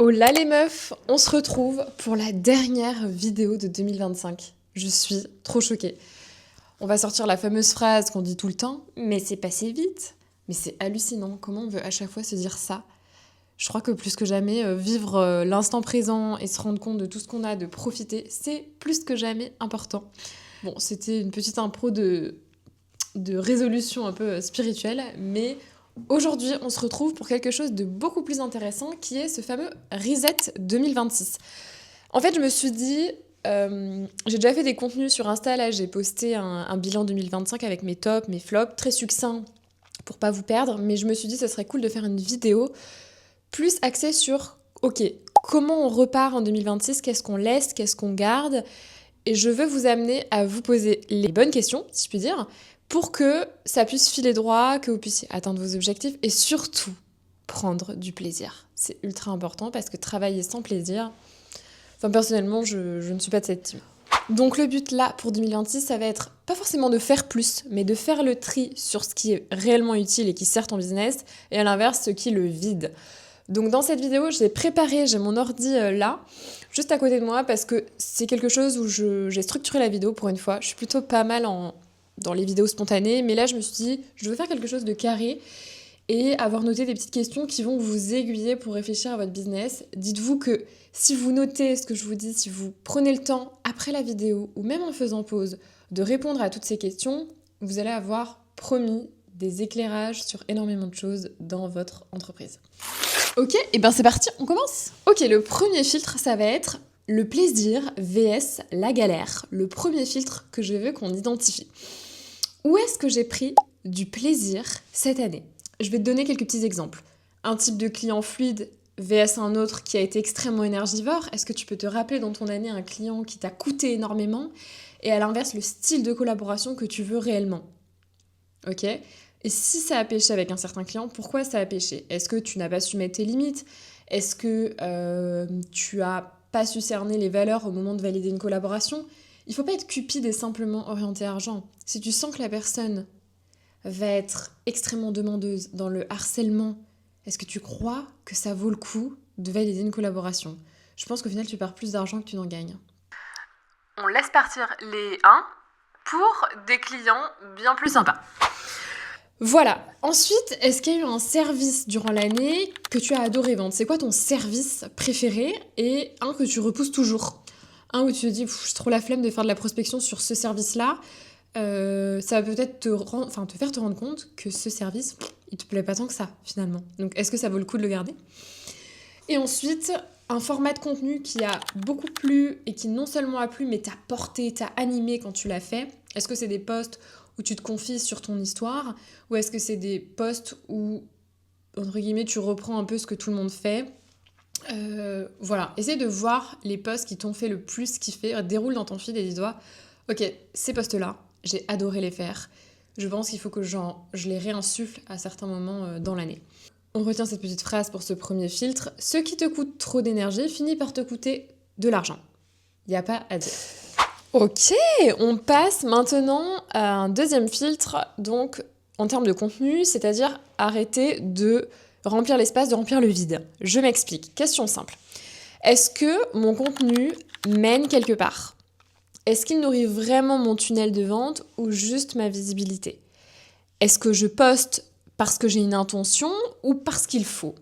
Hola les meufs, on se retrouve pour la dernière vidéo de 2025. Je suis trop choquée. On va sortir la fameuse phrase qu'on dit tout le temps, mais c'est passé vite. Mais c'est hallucinant, comment on veut à chaque fois se dire ça. Je crois que plus que jamais, vivre l'instant présent et se rendre compte de tout ce qu'on a, de profiter, c'est plus que jamais important. Bon, c'était une petite impro de résolution un peu spirituelle, mais aujourd'hui, on se retrouve pour quelque chose de beaucoup plus intéressant qui est ce fameux Reset 2026. En fait, je me suis dit, j'ai déjà fait des contenus sur Insta, là j'ai posté un bilan 2025 avec mes tops, mes flops, très succinct pour pas vous perdre, mais je me suis dit ça serait cool de faire une vidéo plus axée sur, ok, comment on repart en 2026, qu'est-ce qu'on laisse, qu'est-ce qu'on garde, et je veux vous amener à vous poser les bonnes questions, si je puis dire, pour que ça puisse filer droit, que vous puissiez atteindre vos objectifs et surtout prendre du plaisir. C'est ultra important parce que travailler sans plaisir, enfin personnellement, je ne suis pas de cette team. Donc le but là pour 2026, ça va être pas forcément de faire plus, mais de faire le tri sur ce qui est réellement utile et qui sert ton business, et à l'inverse, ce qui le vide. Donc dans cette vidéo, j'ai mon ordi là, juste à côté de moi, parce que c'est quelque chose où j'ai structuré la vidéo pour une fois. Je suis plutôt pas mal dans les vidéos spontanées, mais là je me suis dit, je veux faire quelque chose de carré et avoir noté des petites questions qui vont vous aiguiller pour réfléchir à votre business. Dites-vous que si vous notez ce que je vous dis, si vous prenez le temps après la vidéo ou même en faisant pause de répondre à toutes ces questions, vous allez avoir promis des éclairages sur énormément de choses dans votre entreprise. Ok, et ben c'est parti, on commence. Ok, le premier filtre, ça va être le plaisir vs la galère. Le premier filtre que je veux qu'on identifie. Où est-ce que j'ai pris du plaisir cette année? Je vais te donner quelques petits exemples. Un type de client fluide vs un autre qui a été extrêmement énergivore. Est-ce que tu peux te rappeler dans ton année un client qui t'a coûté énormément? Et à l'inverse, le style de collaboration que tu veux réellement. Ok? Et si ça a pêché avec un certain client, pourquoi ça a pêché? Est-ce que tu n'as pas su mettre tes limites? Est-ce que tu as pas su cerner les valeurs au moment de valider une collaboration? Il faut pas être cupide et simplement orienté argent. Si tu sens que la personne va être extrêmement demandeuse dans le harcèlement, est-ce que tu crois que ça vaut le coup de valider une collaboration? Je pense qu'au final, tu perds plus d'argent que tu n'en gagnes. On laisse partir les 1 pour des clients bien plus sympas. Voilà. Ensuite, est-ce qu'il y a eu un service durant l'année que tu as adoré vendre? C'est quoi ton service préféré et un que tu repousses toujours? Un où tu te dis, j'ai trop la flemme de faire de la prospection sur ce service-là. Ça va peut-être te faire te rendre compte que ce service, il te plaît pas tant que ça, finalement. Donc, est-ce que ça vaut le coup de le garder? Et ensuite, un format de contenu qui a beaucoup plu et qui non seulement a plu, mais t'a porté, t'a animé quand tu l'as fait. Est-ce que c'est des posts où tu te confies sur ton histoire, ou est-ce que c'est des posts où, entre guillemets, tu reprends un peu ce que tout le monde fait? Voilà, essaye de voir les posts qui t'ont fait le plus kiffer, déroule dans ton feed et dis-toi, ok, ces posts-là, j'ai adoré les faire. Je pense qu'il faut que je les réinsuffle à certains moments dans l'année. On retient cette petite phrase pour ce premier filtre. Ce qui te coûte trop d'énergie finit par te coûter de l'argent. Il n'y a pas à dire. Ok, on passe maintenant à un deuxième filtre, donc en termes de contenu, c'est-à-dire arrêter de remplir l'espace, de remplir le vide. Je m'explique. Question simple. Est-ce que mon contenu mène quelque part? Est-ce qu'il nourrit vraiment mon tunnel de vente ou juste ma visibilité? Est-ce que je poste parce que j'ai une intention ou parce qu'il faut?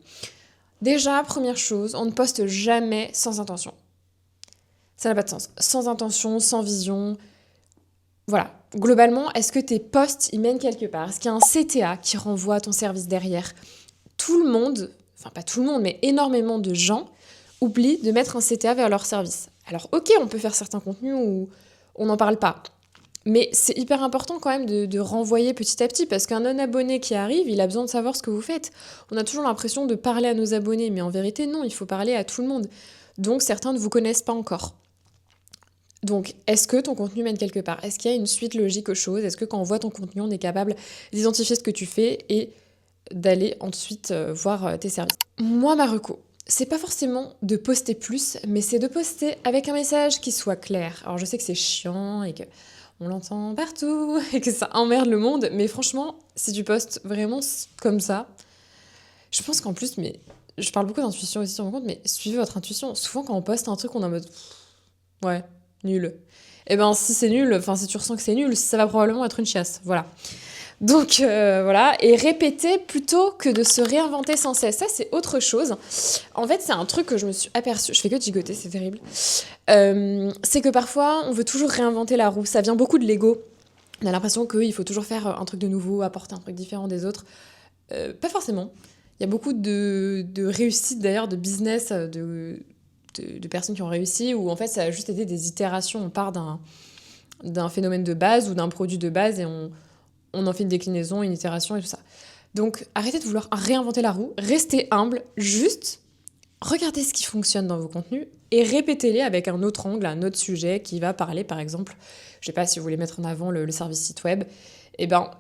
Déjà, première chose, on ne poste jamais sans intention. Ça n'a pas de sens. Sans intention, sans vision. Voilà. Globalement, est-ce que tes posts, ils mènent quelque part? Est-ce qu'il y a un CTA qui renvoie à ton service derrière? Tout le monde, enfin pas tout le monde, mais énormément de gens oublient de mettre un CTA vers leur service. Alors ok, on peut faire certains contenus où on n'en parle pas. Mais c'est hyper important quand même de renvoyer petit à petit, parce qu'un non-abonné qui arrive, il a besoin de savoir ce que vous faites. On a toujours l'impression de parler à nos abonnés, mais en vérité, non, il faut parler à tout le monde. Donc certains ne vous connaissent pas encore. Donc, est-ce que ton contenu mène quelque part? Est-ce qu'il y a une suite logique aux choses? Est-ce que quand on voit ton contenu, on est capable d'identifier ce que tu fais et d'aller ensuite voir tes services? Moi, ma reco, c'est pas forcément de poster plus, mais c'est de poster avec un message qui soit clair. Alors, je sais que c'est chiant et que on l'entend partout et que ça emmerde le monde, mais franchement, si tu postes vraiment comme ça, je pense qu'en plus, mais je parle beaucoup d'intuition aussi sur mon compte, mais suivez votre intuition. Souvent, quand on poste un truc, on est en mode ouais, nul. Et ben, si c'est nul, enfin, si tu ressens que c'est nul, ça va probablement être une chiasse. Voilà. Donc voilà, et répéter plutôt que de se réinventer sans cesse. Ça, c'est autre chose. En fait, c'est un truc que je me suis aperçue. Je fais que gigoter, c'est terrible. C'est que parfois, on veut toujours réinventer la roue. Ça vient beaucoup de l'ego. On a l'impression qu'il faut toujours faire un truc de nouveau, apporter un truc différent des autres. Pas forcément. Il y a beaucoup de réussites d'ailleurs, de business, de personnes qui ont réussi, où en fait, ça a juste été des itérations. On part d'un phénomène de base ou d'un produit de base et on en fait une déclinaison, une itération et tout ça. Donc arrêtez de vouloir réinventer la roue, restez humble, juste regardez ce qui fonctionne dans vos contenus et répétez-les avec un autre angle, un autre sujet qui va parler, par exemple, je sais pas si vous voulez mettre en avant le service site web, et ben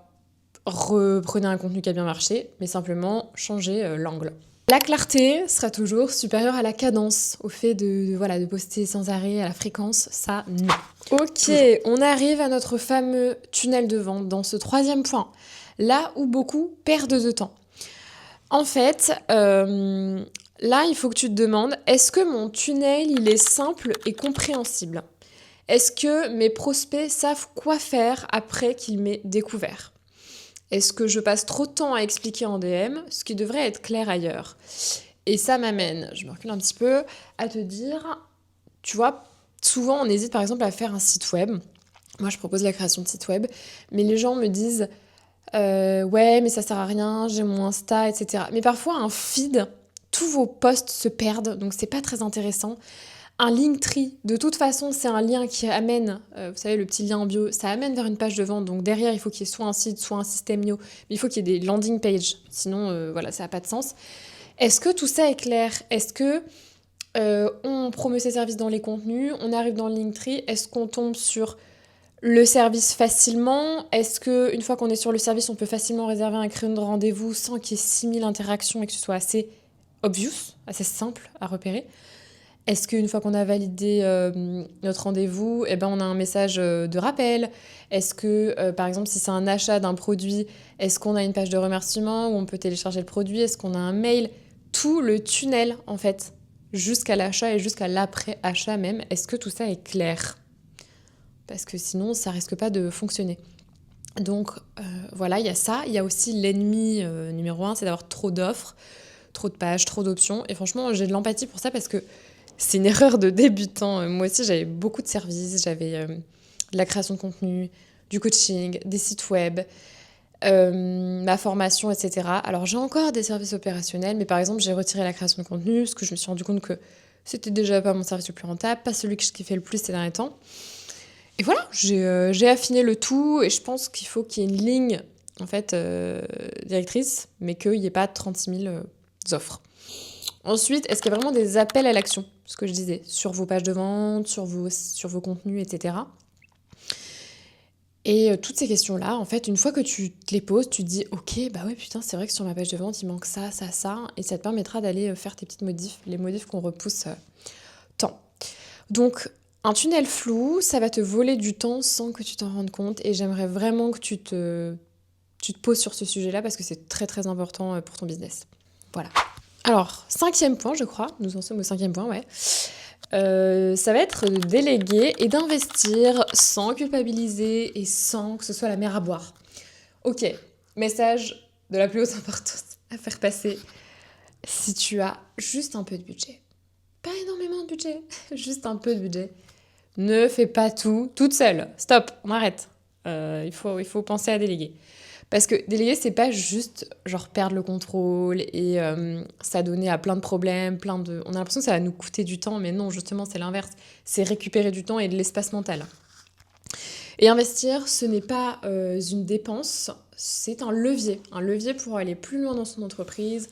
reprenez un contenu qui a bien marché, mais simplement changez l'angle. La clarté sera toujours supérieure à la cadence, au fait de poster sans arrêt, à la fréquence, ça non. Ok, on arrive à notre fameux tunnel de vente dans ce 3e point, là où beaucoup perdent de temps. En fait, là, il faut que tu te demandes, est-ce que mon tunnel, il est simple et compréhensible? Est-ce que mes prospects savent quoi faire après qu'ils m'aient découvert? Est-ce que je passe trop de temps à expliquer en DM ce qui devrait être clair ailleurs? Et ça m'amène, je me recule un petit peu, à te dire, tu vois, souvent on hésite par exemple à faire un site web. Moi je propose la création de site web, mais les gens me disent ouais mais ça sert à rien, j'ai mon Insta, etc. Mais parfois un feed, tous vos posts se perdent, donc c'est pas très intéressant. Un Linktree, de toute façon, c'est un lien qui amène, vous savez, le petit lien en bio, ça amène vers une page de vente. Donc derrière, il faut qu'il y ait soit un site, soit un système Mio, mais il faut qu'il y ait des landing pages. Sinon, voilà, ça n'a pas de sens. Est-ce que tout ça est clair? Est-ce que on promeut ses services dans les contenus? On arrive dans le Linktree? Est-ce qu'on tombe sur le service facilement? Est-ce qu'une fois qu'on est sur le service, on peut facilement réserver un créneau de rendez-vous sans qu'il y ait 6000 interactions et que ce soit assez obvious, assez simple à repérer? Est-ce qu'une fois qu'on a validé notre rendez-vous, eh ben on a un message de rappel? Est-ce que, par exemple, si c'est un achat d'un produit, est-ce qu'on a une page de remerciement où on peut télécharger le produit? Est-ce qu'on a un mail? Tout le tunnel, en fait, jusqu'à l'achat et jusqu'à l'après-achat même, est-ce que tout ça est clair? Parce que sinon, ça risque pas de fonctionner. Donc voilà, il y a ça. Il y a aussi l'ennemi numéro 1, c'est d'avoir trop d'offres, trop de pages, trop d'options. Et franchement, j'ai de l'empathie pour ça parce que c'est une erreur de débutant. Moi aussi, j'avais beaucoup de services. J'avais de la création de contenu, du coaching, des sites web, ma formation, etc. Alors, j'ai encore des services opérationnels, mais par exemple, j'ai retiré la création de contenu parce que je me suis rendu compte que c'était déjà pas mon service le plus rentable, pas celui que je kiffais le plus ces derniers temps. Et voilà, j'ai affiné le tout et je pense qu'il faut qu'il y ait une ligne en fait, directrice, mais qu'il n'y ait pas 36 000 offres. Ensuite, est-ce qu'il y a vraiment des appels à l'action, ce que je disais, sur vos pages de vente, sur vos contenus, etc. Et toutes ces questions-là, en fait, une fois que tu te les poses, tu te dis « Ok, bah ouais, putain, c'est vrai que sur ma page de vente, il manque ça, ça, ça. » Et ça te permettra d'aller faire tes petites modifs, les modifs qu'on repousse tant. Donc, un tunnel flou, ça va te voler du temps sans que tu t'en rendes compte. Et j'aimerais vraiment que tu te poses sur ce sujet-là parce que c'est très, très important pour ton business. Voilà. Alors, 5e point, je crois, nous en sommes au 5e point, ouais. Ça va être de déléguer et d'investir sans culpabiliser et sans que ce soit la mer à boire. Ok, message de la plus haute importance à faire passer. Si tu as juste un peu de budget, pas énormément de budget, juste un peu de budget, ne fais pas tout toute seule. Stop, on arrête. Il faut penser à déléguer. Parce que déléguer, c'est pas juste genre perdre le contrôle et s'adonner à plein de problèmes, on a l'impression que ça va nous coûter du temps, mais non, justement, c'est l'inverse. C'est récupérer du temps et de l'espace mental. Et investir, ce n'est pas une dépense, c'est un levier pour aller plus loin dans son entreprise,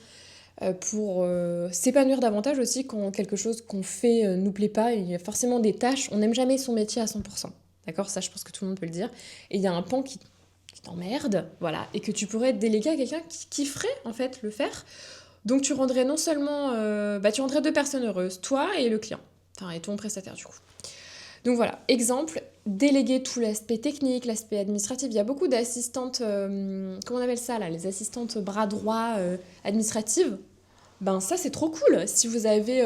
pour s'épanouir davantage aussi quand quelque chose qu'on fait nous plaît pas. Il y a forcément des tâches, on n'aime jamais son métier à 100%. D'accord? Ça, je pense que tout le monde peut le dire. Et il y a un pan qui t'emmerde, voilà, et que tu pourrais déléguer à quelqu'un qui kifferait en fait le faire. Donc tu rendrais non seulement, tu rendrais 2 personnes heureuses, toi et le client, enfin et ton prestataire du coup. Donc voilà, exemple, déléguer tout l'aspect technique, l'aspect administratif. Il y a beaucoup d'assistantes, comment on appelle ça là, les assistantes bras droit administratives. Ben ça, c'est trop cool. Si vous avez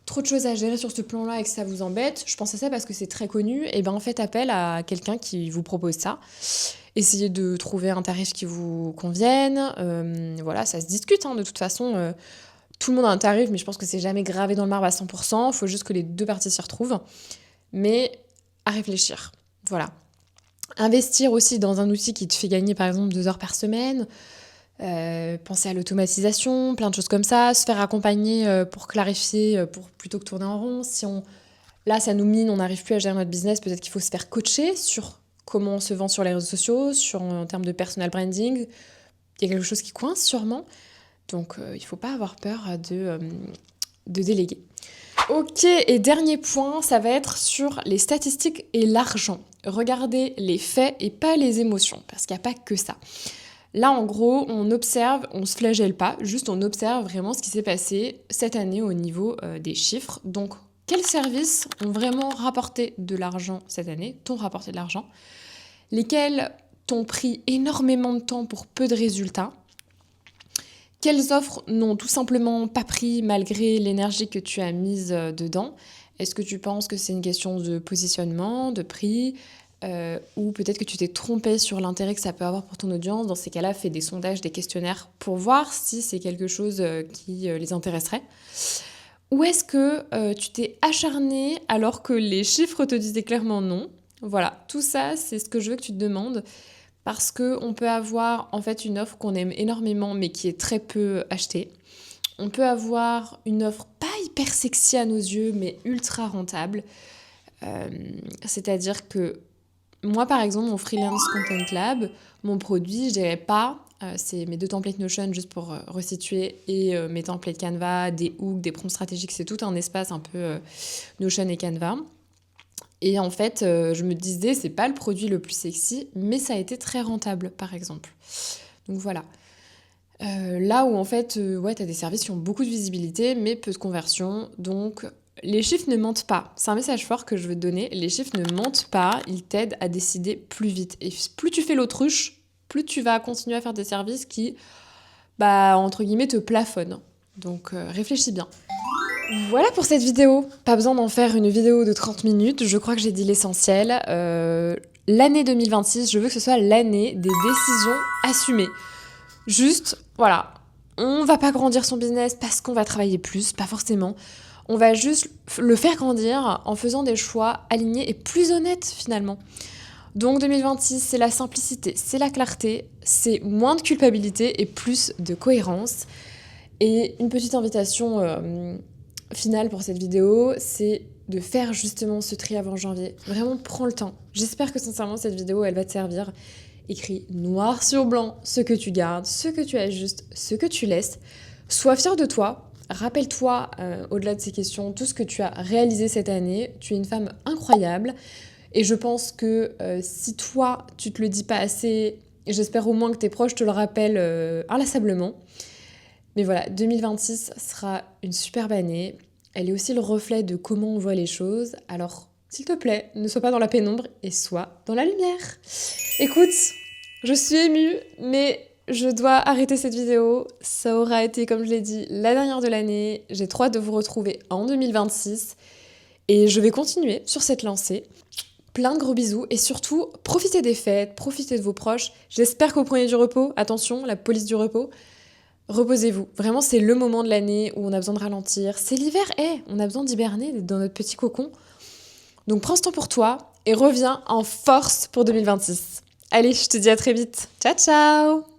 trop de choses à gérer sur ce plan-là et que ça vous embête, je pense à ça parce que c'est très connu, et ben faites appel à quelqu'un qui vous propose ça. Essayez de trouver un tarif qui vous convienne. Voilà, ça se discute, hein, de toute façon. Tout le monde a un tarif, mais je pense que c'est jamais gravé dans le marbre à 100%. Il faut juste que les deux parties s'y retrouvent. Mais à réfléchir. Voilà. Investir aussi dans un outil qui te fait gagner par exemple 2 heures par semaine. Penser à l'automatisation, plein de choses comme ça. Se faire accompagner pour clarifier, pour plutôt que tourner en rond. Si on... Là, ça nous mine, on n'arrive plus à gérer notre business, peut-être qu'il faut se faire coacher sur comment on se vend sur les réseaux sociaux, en termes de personal branding. Il y a quelque chose qui coince sûrement. Donc il ne faut pas avoir peur de déléguer. Ok, et dernier point, ça va être sur les statistiques et l'argent. Regardez les faits et pas les émotions, parce qu'il n'y a pas que ça. Là, en gros, on observe, on se flagelle pas, juste on observe vraiment ce qui s'est passé cette année au niveau des chiffres. Donc, quels services ont vraiment rapporté de l'argent cette année, t'ont rapporté de l'argent, lesquels t'ont pris énormément de temps pour peu de résultats, quelles offres n'ont tout simplement pas pris malgré l'énergie que tu as mise dedans. Est-ce que tu penses que c'est une question de positionnement, de prix, ou peut-être que tu t'es trompé sur l'intérêt que ça peut avoir pour ton audience? Dans ces cas-là, fais des sondages, des questionnaires pour voir si c'est quelque chose qui les intéresserait. Ou est-ce que tu t'es acharné alors que les chiffres te disaient clairement non? Voilà, tout ça, c'est ce que je veux que tu te demandes. Parce qu'on peut avoir en fait une offre qu'on aime énormément mais qui est très peu achetée. On peut avoir une offre pas hyper sexy à nos yeux mais ultra rentable. C'est-à-dire que moi par exemple, mon Freelance Content Lab, mon produit, je dirais pas, c'est mes 2 templates Notion juste pour resituer, et mes templates Canva, des hooks, des prompts stratégiques, c'est tout un espace un peu Notion et Canva. Et en fait, je me disais, c'est pas le produit le plus sexy, mais ça a été très rentable, par exemple. Donc voilà. Là où en fait, ouais, t'as des services qui ont beaucoup de visibilité, mais peu de conversion. Donc les chiffres ne mentent pas. C'est un message fort que je veux te donner. Les chiffres ne mentent pas, ils t'aident à décider plus vite. Et plus tu fais l'autruche, plus tu vas continuer à faire des services qui, bah, entre guillemets, te plafonnent. Donc réfléchis bien. Voilà pour cette vidéo. Pas besoin d'en faire une vidéo de 30 minutes. Je crois que j'ai dit l'essentiel. L'année 2026, je veux que ce soit l'année des décisions assumées. Juste, voilà, on va pas grandir son business parce qu'on va travailler plus, pas forcément. On va juste le faire grandir en faisant des choix alignés et plus honnêtes finalement. Donc 2026, c'est la simplicité, c'est la clarté, c'est moins de culpabilité et plus de cohérence. Et une petite invitation finale pour cette vidéo, c'est de faire justement ce tri avant janvier. Vraiment, prends le temps. J'espère que sincèrement, cette vidéo, elle va te servir. Écris noir sur blanc ce que tu gardes, ce que tu ajustes, ce que tu laisses. Sois fier de toi. Rappelle-toi, au-delà de ces questions, tout ce que tu as réalisé cette année. Tu es une femme incroyable. Et je pense que si toi, tu te le dis pas assez, j'espère au moins que tes proches te le rappellent inlassablement. Mais voilà, 2026 sera une superbe année. Elle est aussi le reflet de comment on voit les choses. Alors, s'il te plaît, ne sois pas dans la pénombre et sois dans la lumière. Écoute, je suis émue, mais je dois arrêter cette vidéo. Ça aura été, comme je l'ai dit, la dernière de l'année. J'ai trop hâte de vous retrouver en 2026. Et je vais continuer sur cette lancée. Plein de gros bisous et surtout, profitez des fêtes, profitez de vos proches. J'espère que vous prenez du repos. Attention, la police du repos. Reposez-vous. Vraiment, c'est le moment de l'année où on a besoin de ralentir. C'est l'hiver, on a besoin d'hiberner, d'être dans notre petit cocon. Donc prends ce temps pour toi et reviens en force pour 2026. Allez, je te dis à très vite. Ciao, ciao!